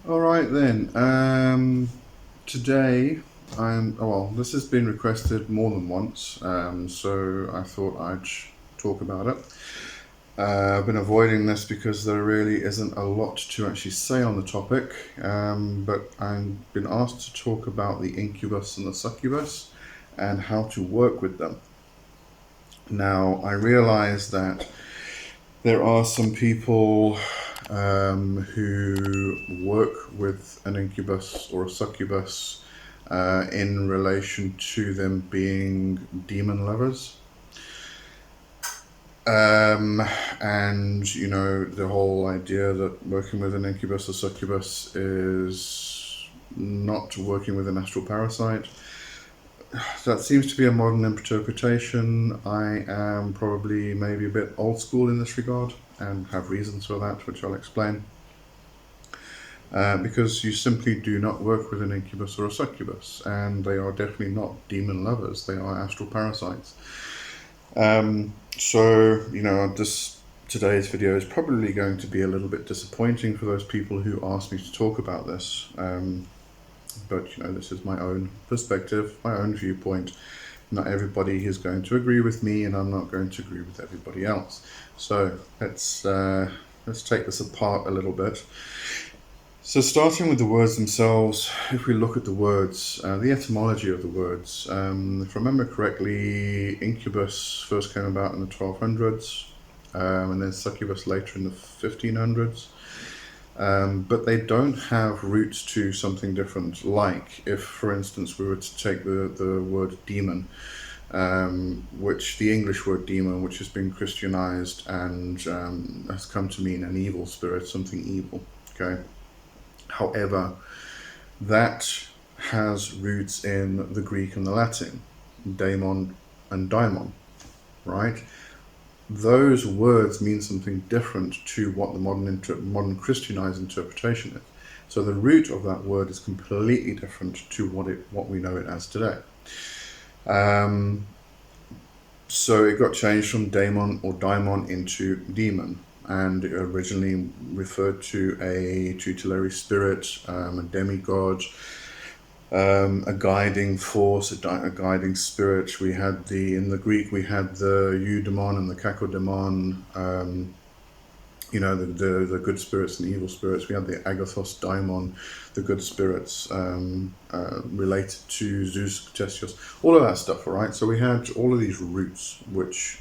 All right then. Today this has been requested more than once, so I thought I'd talk about it. I've been avoiding this because there really isn't a lot to actually say on the topic, but I've been asked to talk about the incubus and the succubus and how to work with them. Now, I realize that there are some people who work with an incubus or a succubus in relation to them being demon lovers. And the whole idea that working with an incubus or succubus is not working with an astral parasite. That seems to be a modern interpretation. I am probably maybe a bit old school in this regard and have reasons for that, which I'll explain. Because you simply do not work with an incubus or a succubus, and they are definitely not demon lovers, they are astral parasites. Today's video is probably going to be a little bit disappointing for those people who asked me to talk about this. But this is my own perspective, my own viewpoint. Not everybody is going to agree with me, and I'm not going to agree with everybody else. So let's take this apart a little bit. So starting with the words themselves, if we look at the words, the etymology of the words, if I remember correctly, incubus first came about in the 1200s, and then succubus later in the 1500s. But they don't have roots to something different. Like if, for instance, we were to take the word demon, which the English word demon, which has been Christianized and has come to mean an evil spirit, something evil. Okay. However, that has roots in the Greek and the Latin, daemon and daimon, right? Those words mean something different to what the modern Christianized interpretation is. So the root of that word is completely different to what we know it as today. So it got changed from daemon or daimon into demon, and it originally referred to a tutelary spirit, a demigod, a guiding force, a guiding spirit. In the Greek we had the eudaimon and the kakodemon, the good spirits and the evil spirits. We had the agathos daimon, the good spirits, related to Zeus, Ctesios, all of that stuff, all right? So we had all of these roots which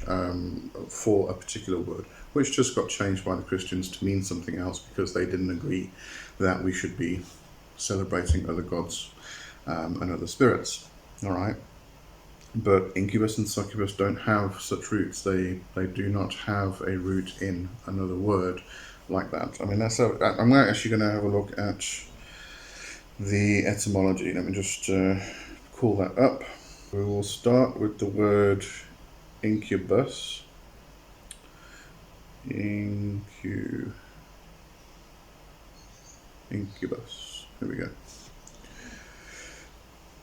for a particular word, which just got changed by the Christians to mean something else because they didn't agree that we should be celebrating other gods and other spirits, all right? But incubus and succubus don't have such roots. They do not have a root in another word like that. I mean, I'm actually going to have a look at the etymology. Let me just call that up. We will start with the word incubus. Incubus. Here we go.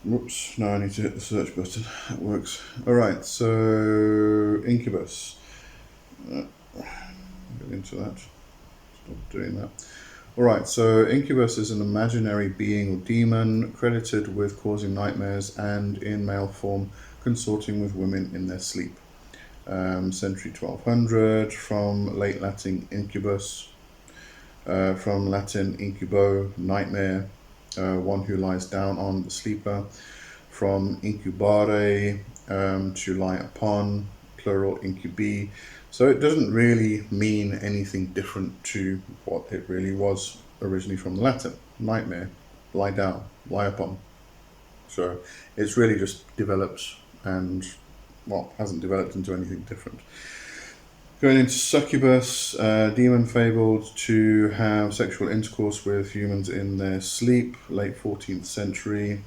Whoops, now I need to hit the search button. That works. Alright, so incubus. Get into that. Stop doing that. Alright, so incubus is an imaginary being or demon credited with causing nightmares and, in male form, consorting with women in their sleep. Century 1200, from late Latin incubus, from Latin incubo, nightmare, one who lies down on the sleeper, from incubare, to lie upon, plural incubi. So it doesn't really mean anything different to what it really was originally from the Latin, nightmare, lie down, lie upon. So it's really just developed and, hasn't developed into anything different. Going into succubus, demon fabled to have sexual intercourse with humans in their sleep, late 14th century.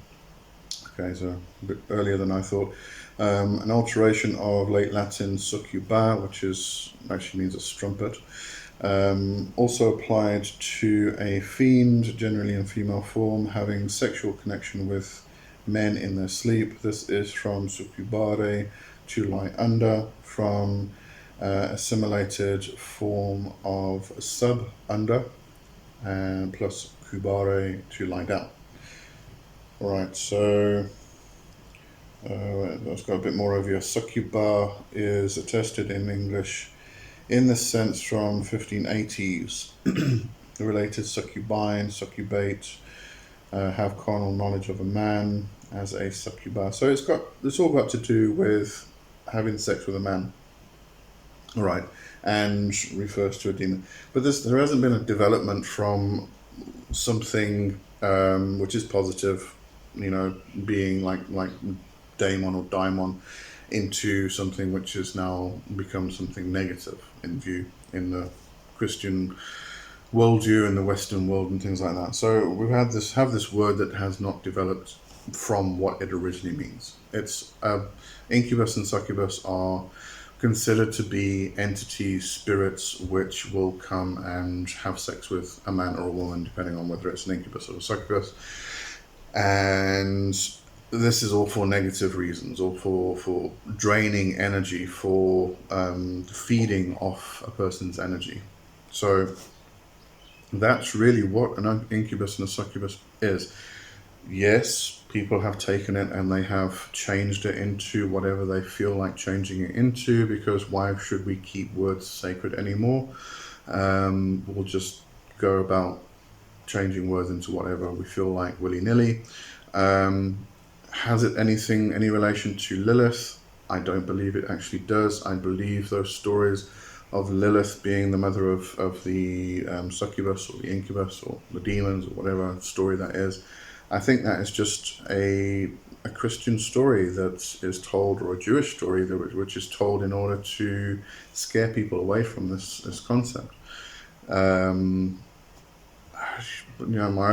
Okay, so a bit earlier than I thought. An alteration of late Latin succuba, which actually means a strumpet. Also applied to a fiend, generally in female form, having sexual connection with men in their sleep. This is from succubare, to lie under, from assimilated form of sub under, and plus cubare, to lie down. All right, so let's go a bit more over here. Succuba is attested in English in the sense from 1580s. Related succubine, succubate, have carnal knowledge of a man as a succuba. So it's all got to do with having sex with a man. All right, and refers to a demon. But there hasn't been a development from something which is positive, being like daemon or daimon, into something which has now become something negative in view in the Christian worldview in the Western world and things like that. So we have this word that has not developed from what it originally means. It's incubus and succubus are considered to be entities, spirits, which will come and have sex with a man or a woman, depending on whether it's an incubus or a succubus. And this is all for negative reasons, or for draining energy, for feeding off a person's energy. So that's really what an incubus and a succubus is. Yes, people have taken it and they have changed it into whatever they feel like changing it into, because why should we keep words sacred anymore? We'll just go about changing words into whatever we feel like willy-nilly. Has it any relation to Lilith? I don't believe it actually does. I believe those stories of Lilith being the mother of the succubus or the incubus or the demons or whatever story that is, I think that is just a Christian story that is told, or a Jewish story which is told in order to scare people away from this concept. My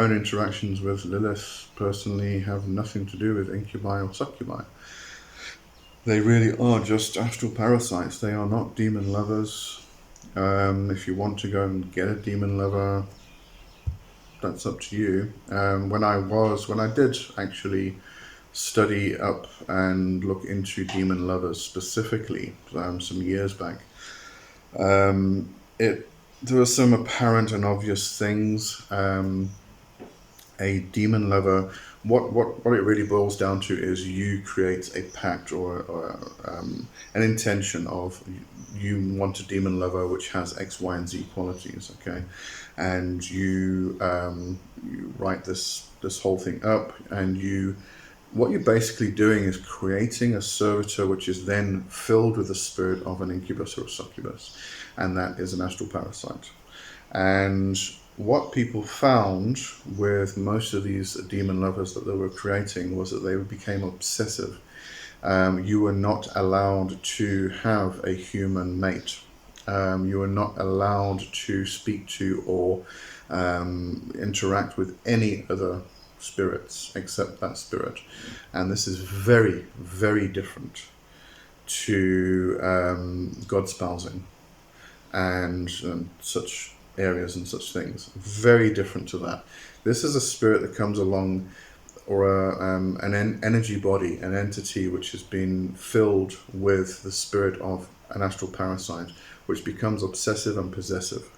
own interactions with Lilith personally have nothing to do with incubi or succubi. They really are just astral parasites. They are not demon lovers. If you want to go and get a demon lover, that's up to you. When I did actually study up and look into demon lovers specifically some years back, there were some apparent and obvious things. A demon lover, what it really boils down to is you create a pact or an intention of you want a demon lover which has X, Y, and Z qualities, okay? And you write this whole thing up, and what you're basically doing is creating a servitor which is then filled with the spirit of an incubus or a succubus, and that is an astral parasite. And what people found with most of these demon lovers that they were creating was that they became obsessive. You were not allowed to have a human mate. You were not allowed to speak to or interact with any other spirits except that spirit. And this is very, very different to God spousing and such areas and such things. Very different to that. This is a spirit that comes along, or an energy body, an entity which has been filled with the spirit of an astral parasite, which becomes obsessive and possessive,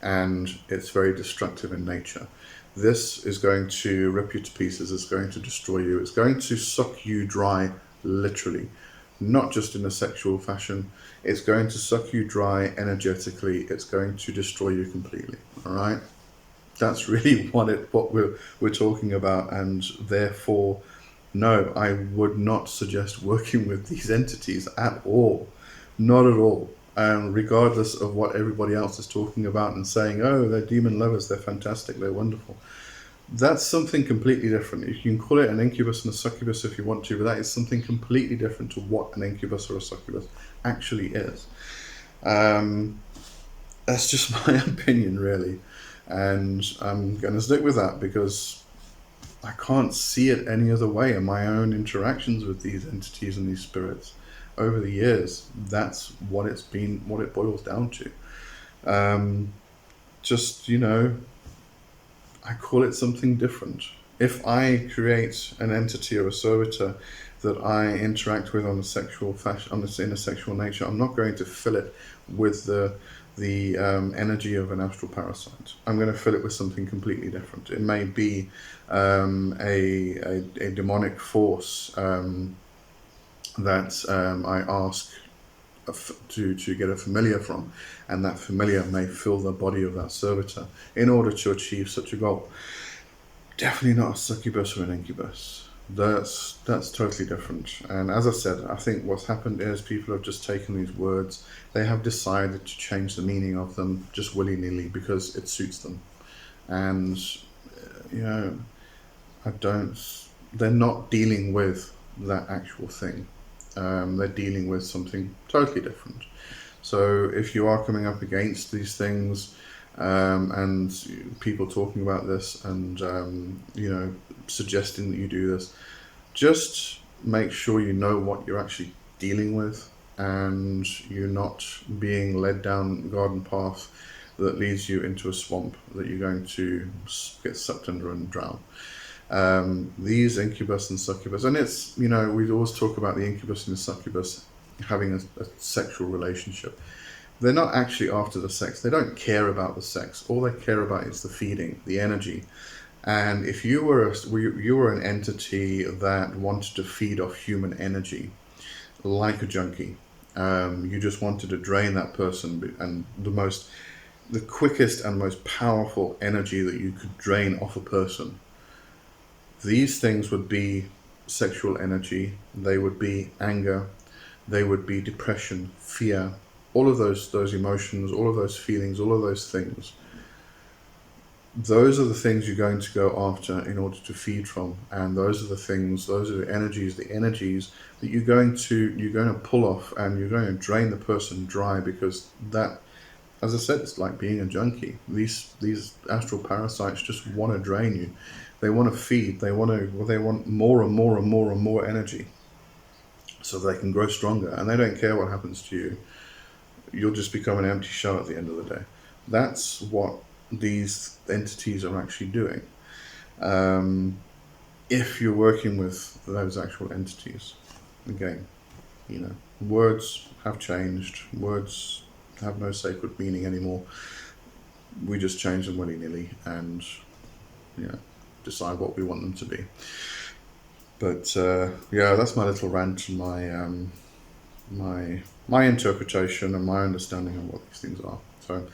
and it's very destructive in nature. This is going to rip you to pieces. It's going to destroy you. It's going to suck you dry, literally, not just in a sexual fashion. It's going to suck you dry energetically. It's going to destroy you completely. All right, that's really what we're talking about, and therefore, no, I would not suggest working with these entities at all, not at all. Regardless of what everybody else is talking about and saying, oh, they're demon lovers, they're fantastic, they're wonderful. That's something completely different. You can call it an incubus and a succubus if you want to, but that is something completely different to what an incubus or a succubus actually is. That's just my opinion, really. And I'm going to stick with that because I can't see it any other way in my own interactions with these entities and these spirits. Over the years, that's what it boils down to. I call it something different. If I create an entity or a servitor that I interact with on a sexual fashion, in a sexual nature, I'm not going to fill it with the the energy of an astral parasite. I'm going to fill it with something completely different. It may be a demonic force that I ask to get a familiar from, and that familiar may fill the body of that servitor in order to achieve such a goal. Definitely not a succubus or an incubus. That's totally different. And as I said, I think what's happened is people have just taken these words, they have decided to change the meaning of them just willy-nilly because it suits them. And you know, they're not dealing with that actual thing. They're dealing with something totally different. So if you are coming up against these things, and people talking about this and suggesting that you do this, just make sure you know what you're actually dealing with, and you're not being led down a garden path that leads you into a swamp that you're going to get sucked under and drown. These incubus and succubus, and it's, we always talk about the incubus and the succubus having a sexual relationship. They're not actually after the sex. They don't care about the sex. All they care about is the feeding, the energy. And if you were an entity that wanted to feed off human energy, like a junkie, you just wanted to drain that person, and the quickest and most powerful energy that you could drain off a person, these things would be sexual energy. They would be anger. They would be depression, fear, all of those emotions, all of those feelings, all of those things. Those are the things you're going to go after in order to feed from, and those are the energies that you're going to pull off, and you're going to drain the person dry, because that, as I said, it's like being a junkie. These astral parasites just want to drain you. They want to feed. They want more and more and more and more energy, so they can grow stronger, and they don't care what happens to you. You'll just become an empty shell at the end of the day. That's what these entities are actually doing. If you're working with those actual entities, again, words have changed. Words have no sacred meaning anymore. We just change them willy-nilly and decide what we want them to be. But that's my little rant and my interpretation and my understanding of what these things are. So,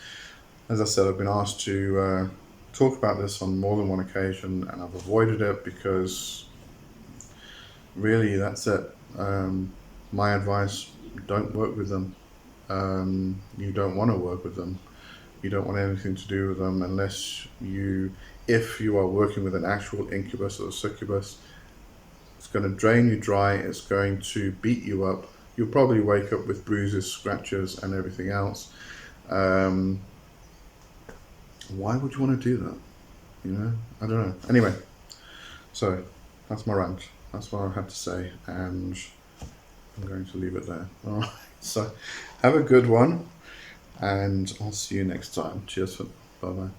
as I said, I've been asked to talk about this on more than one occasion, and I've avoided it because really that's it. My advice: don't work with them. You don't want to work with them. You don't want anything to do with them unless if you are working with an actual incubus or a succubus. It's going to drain you dry. It's going to beat you up. You'll probably wake up with bruises, scratches, and everything else. Why would you want to do that? I don't know. Anyway, so that's my rant. That's what I had to say, and I'm going to leave it there. All right. So have a good one, and I'll see you next time. Cheers. Bye-bye.